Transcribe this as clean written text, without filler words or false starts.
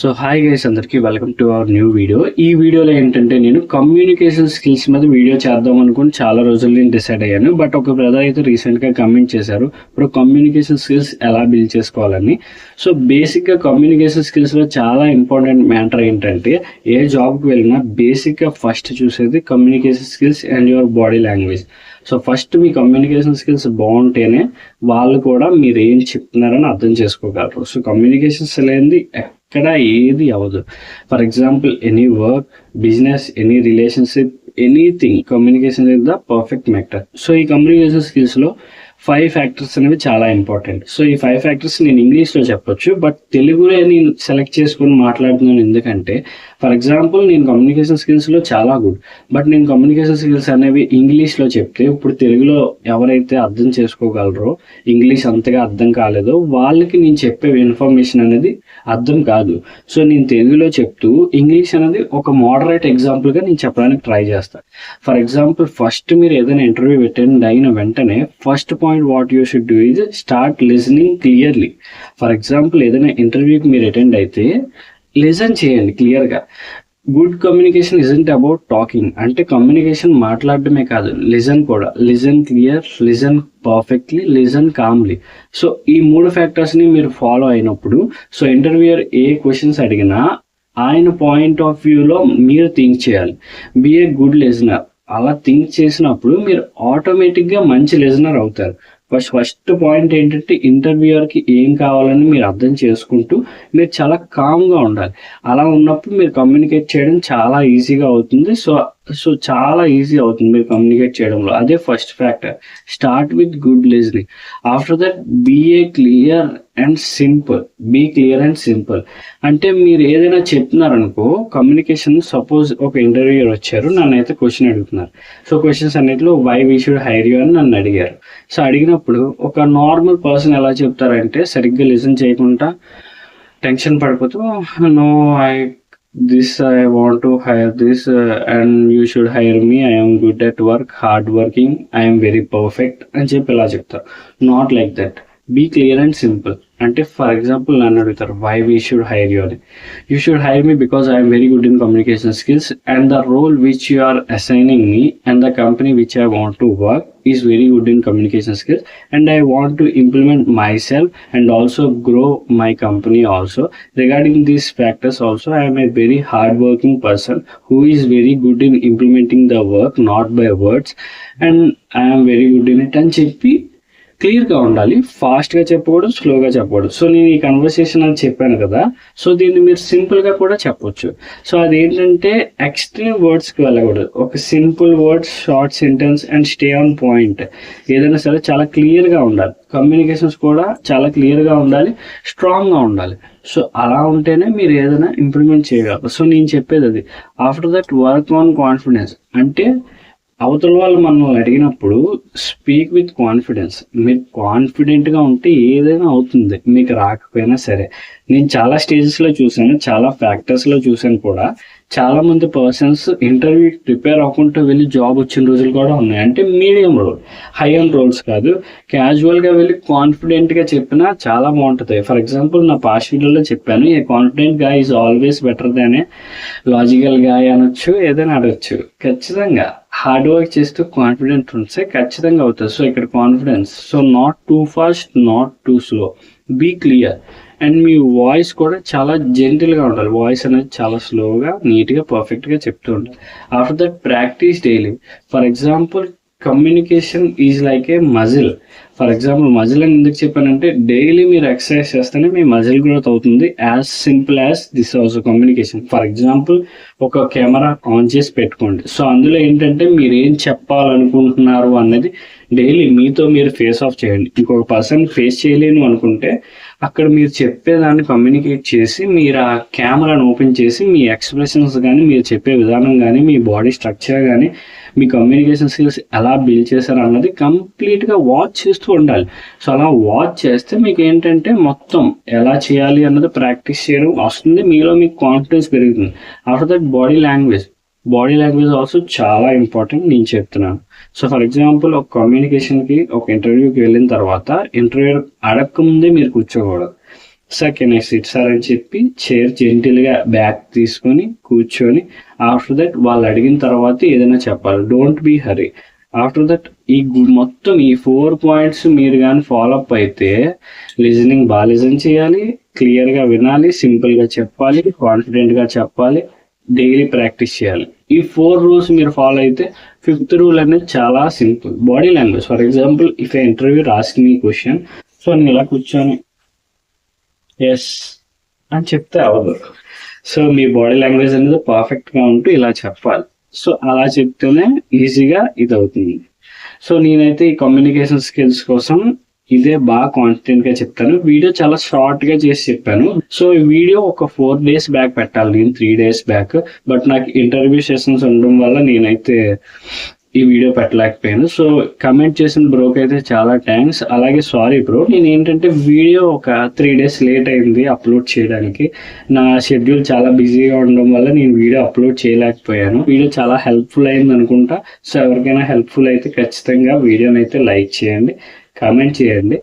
So hi guys, అందరికీ welcome to our new video. ఈ వీడియోలో ఏంటంటే నేను కమ్యూనికేషన్ స్కిల్స్ మీద వీడియో చేద్దాం అనుకుని చాలా రోజులు నేను డిసైడ్ అయ్యాను. బట్ ఒక బ్రదర్ అయితే రీసెంట్గా కమెంట్ చేశారు, ఇప్పుడు కమ్యూనికేషన్ స్కిల్స్ ఎలా బిల్డ్ చేసుకోవాలని. సో బేసిక్గా కమ్యూనికేషన్ స్కిల్స్లో చాలా ఇంపార్టెంట్ మ్యాటర్ ఏంటంటే ఏ జాబ్కి వెళ్ళినా బేసిక్గా ఫస్ట్ చూసేది communication skills and your body language. So first me communication skills బాగుంటేనే వాళ్ళు కూడా మీరు ఏం చెప్తున్నారని అర్థం చేసుకోగలరు. సో కమ్యూనికేషన్స్ లేనిది ఎక్కడ ఏది అవ్వదు. For example any work, business, any relationship, anything, communication is the perfect matter. So ఈ కమ్యూనికేషన్ స్కిల్స్లో 5 ఫ్యాక్టర్స్ అనేవి చాలా ఇంపార్టెంట్. సో ఈ 5 ఫ్యాక్టర్స్ నేను ఇంగ్లీష్లో చెప్పొచ్చు, బట్ తెలుగులో నేను సెలెక్ట్ చేసుకొని మాట్లాడుతున్నాను. ఎందుకంటే ఫర్ ఎగ్జాంపుల్ నేను కమ్యూనికేషన్ స్కిల్స్లో చాలా గుడ్, బట్ నేను కమ్యూనికేషన్ స్కిల్స్ అనేవి ఇంగ్లీష్లో చెప్తే ఇప్పుడు తెలుగులో ఎవరైతే అర్థం చేసుకోగలరో, ఇంగ్లీష్ అంతగా అర్థం కాలేదో వాళ్ళకి నేను చెప్పే ఇన్ఫర్మేషన్ అనేది అర్థం కాదు. సో నేను తెలుగులో చెప్తూ ఇంగ్లీష్ అనేది ఒక మోడరేట్ ఎగ్జాంపుల్గా నేను చెప్పడానికి ట్రై చేస్తాను. ఫర్ ఎగ్జాంపుల్ ఫస్ట్ మీరు ఏదైనా ఇంటర్వ్యూ అటెండ్ అయిన వెంటనే first point what you should do is start listening clearly. For example ఏదైనా ఇంటర్వ్యూకి మీరు అటెండ్ అయితే లిజన్ చేయండి క్లియర్గా. Good communication isn't about talking, అంటే కమ్యూనికేషన్ మాట్లాడటమే కాదు, లిజన్ కూడా. Listen clear, listen perfectly, listen Kamli. So ఈ 3 ఫ్యాక్టర్స్ని మీరు ఫాలో అయినప్పుడు సో ఇంటర్వ్యూయర్ ఏ క్వశ్చన్స్ అడిగినా ఆయన పాయింట్ ఆఫ్ వ్యూలో మీరు థింక్ చేయాలి. Be a good listener. అలా థింక్ చేసినప్పుడు మీరు ఆటోమేటిక్గా మంచి లిజనర్ అవుతారు. ఫస్ట్ పాయింట్ ఏంటంటే ఇంటర్వ్యూయర్కి ఏం కావాలని మీరు అర్థం చేసుకుంటూ మీరు చాలా కామ్గా ఉండాలి. అలా ఉన్నప్పుడు మీరు కమ్యూనికేట్ చేయడం చాలా ఈజీగా అవుతుంది. సో చాలా ఈజీ అవుతుంది మీరు కమ్యూనికేట్ చేయడంలో. అదే first factor. Start with good listening. After that be clear and simple. Be clear and simple అంటే మీరు ఏదైనా చెప్తున్నారనుకో కమ్యూనికేషన్, సపోజ్ ఒక ఇంటర్వ్యూయర్ వచ్చారు, నన్ను అయితే క్వశ్చన్ అడుగుతున్నారు. సో క్వశ్చన్స్ అన్నిటిలో why we should hire you అని నన్ను అడిగారు. సో అడిగినప్పుడు ఒక నార్మల్ పర్సన్ ఎలా చెప్తారంటే సరిగ్గా లిజన్ చేయకుండా టెన్షన్ పడిపోతూ I want to hire this and you should hire me. I am good at work, hard working, I am very perfect అని చెప్పి ఎలా చెప్తారు. Not like that. Be clear and simple. అంటే ఫర్ ఎగ్జాంపుల్ నన్ను అడుగుతారు why we should hire you అని. You should hire me because I'm very good in communication skills and the role which you are assigning me and the company which I want to work is very good in communication skills and I want to implement myself and also grow my company also. Regarding these factors also, I am a very hardworking person who is very good in implementing the work, not by words, and I am very good in it అని చెప్పి క్లియర్గా ఉండాలి. ఫాస్ట్గా చెప్పకూడదు, స్లోగా చెప్పకూడదు. So నేను ఈ కన్వర్సేషన్ అని చెప్పాను కదా, సో దీన్ని మీరు సింపుల్గా కూడా చెప్పొచ్చు. సో అదేంటంటే ఎక్స్ట్రీమ్ వర్డ్స్కి వెళ్ళకూడదు. ఒక simple words, short sentence and stay on point. ఏదైనా సరే చాలా క్లియర్గా ఉండాలి. కమ్యూనికేషన్స్ కూడా చాలా క్లియర్గా ఉండాలి, స్ట్రాంగ్గా ఉండాలి. సో అలా ఉంటేనే మీరు ఏదైనా ఇంప్రూవ్మెంట్ చేయగలరు. సో నేను చెప్పేది అది. After that work on confidence. అంటే అవతల వాళ్ళు మనల్ని అడిగినప్పుడు స్పీక్ విత్ కాన్ఫిడెన్స్. మీరు కాన్ఫిడెంట్గా ఉంటే ఏదైనా అవుతుంది, మీకు రాకపోయినా సరే. నేను చాలా స్టేజెస్లో చూశాను, చాలా ఫ్యాక్టర్స్లో చూశాను కూడా. చాలా మంది పర్సన్స్ ఇంటర్వ్యూకి ప్రిపేర్ అవ్వకుండా వెళ్ళి జాబ్ వచ్చిన రోజులు కూడా ఉన్నాయి. అంటే medium role, high end roles కాదు, క్యాజువల్గా వెళ్ళి కాన్ఫిడెంట్గా చెప్పినా చాలా బాగుంటుంది. ఫర్ ఎగ్జాంపుల్ నా పాస్ట్ వీడియోలో చెప్పాను, a confident guy is always better than a logical guy అనొచ్చు, ఏదైనా అడగచ్చు. ఖచ్చితంగా హార్డ్ వర్క్ చేస్తూ కాన్ఫిడెంట్ ఉంటే ఖచ్చితంగా అవుతుంది. సో ఇక్కడ confidence. So not too fast, not too slow, be clear. And మీ వాయిస్ కూడా చాలా జెంటిల్గా ఉండాలి. వాయిస్ అనేది చాలా స్లోగా, నీట్గా, పర్ఫెక్ట్గా చెప్తూ ఉండాలి. After that practice daily. For example communication is like A muscle. For example muscle అని ఎందుకు చెప్పానంటే డైలీ మీరు ఎక్సర్సైజ్ చేస్తేనే మీ మజిల్ గ్రోత్ అవుతుంది. As simple as this also communication. For example ఒక కెమెరా ఆన్ చేసి పెట్టుకోండి. సో అందులో ఏంటంటే మీరు ఏం చెప్పాలనుకుంటున్నారు అనేది డైలీ మీతో మీరు ఫేస్ ఆఫ్ చేయండి. ఇంకొక పర్సన్ ఫేస్ చేయలేను అనుకుంటే అక్కడ మీరు చెప్పేదాన్ని కమ్యూనికేట్ చేసి మీరు ఆ కెమెరాను ఓపెన్ చేసి మీ ఎక్స్ప్రెషన్స్ కానీ, మీరు చెప్పే విధానం కానీ, మీ బాడీ స్ట్రక్చర్ కానీ, మీ కమ్యూనికేషన్ స్కిల్స్ ఎలా బిల్డ్ చేశారు అన్నది కంప్లీట్గా వాచ్ చేస్తూ ఉండాలి. సో అలా వాచ్ చేస్తే మీకు ఏంటంటే మొత్తం ఎలా చేయాలి అన్నది ప్రాక్టీస్ చేయడం వస్తుంది. మీలో మీకు కాన్ఫిడెన్స్ పెరుగుతుంది. After that body language. Body language also చాలా ఇంపార్టెంట్ నేను చెప్తున్నాను. సో ఫర్ ఎగ్జాంపుల్ ఒక కమ్యూనికేషన్కి, ఒక ఇంటర్వ్యూకి వెళ్ళిన తర్వాత ఇంటర్వ్యూ అడగకముందే మీరు కూర్చోకూడదు. Sir can I sit sir అని చెప్పి చైర్ జెంటిల్గా బ్యాక్ తీసుకొని కూర్చొని ఆఫ్టర్ దట్ వాళ్ళు అడిగిన తర్వాత ఏదైనా చెప్పాలి. Don't be hurry. After that మొత్తం ఈ 4 పాయింట్స్ మీరు కానీ ఫాలో అప్ అయితే లిజనింగ్ బాగా లిజన్ చేయాలి, క్లియర్గా వినాలి, సింపుల్గా చెప్పాలి, కాన్ఫిడెంట్గా చెప్పాలి, డైలీ ప్రాక్టీస్ చేయాలి. ఈ 4 రూల్స్ మీరు ఫాలో అయితే 5th రూల్ అనేది చాలా simple. Body language. For example if A interview asking me question, so నేను ఇలా కూర్చొని ఎస్ అని చెప్తే అవ్వదు. సో మీ బాడీ లాంగ్వేజ్ అనేది పర్ఫెక్ట్గా ఉంటూ ఇలా చెప్పాలి. సో అలా చెప్తేనే ఈజీగా ఇది అవుతుంది. సో నేనైతే ఈ కమ్యూనికేషన్ స్కిల్స్ కోసం ఇదే బాగా కాన్ఫిడెంట్ గా చెప్తాను. వీడియో చాలా షార్ట్ గా చేసి చెప్పాను. సో ఈ వీడియో ఒక 4 days బ్యాక్ పెట్టాలి నేను, 3 days బ్యాక్. బట్ నాకు ఇంటర్వ్యూ సెషన్స్ ఉండడం వల్ల నేనైతే ఈ వీడియో పెట్టలేకపోయాను. సో కమెంట్ చేసిన బ్రోకి అయితే చాలా థ్యాంక్స్. అలాగే సారీ బ్రో, నేను ఏంటంటే వీడియో ఒక 3 days లేట్ అయింది అప్లోడ్ చేయడానికి. నా షెడ్యూల్ చాలా బిజీగా ఉండడం వల్ల నేను వీడియో అప్లోడ్ చేయలేకపోయాను. వీడియో చాలా హెల్ప్ఫుల్ అయింది అనుకుంటా. సో ఎవరికైనా హెల్ప్ఫుల్ అయితే ఖచ్చితంగా వీడియోని అయితే లైక్ చేయండి, కామెంట్ చేయండి.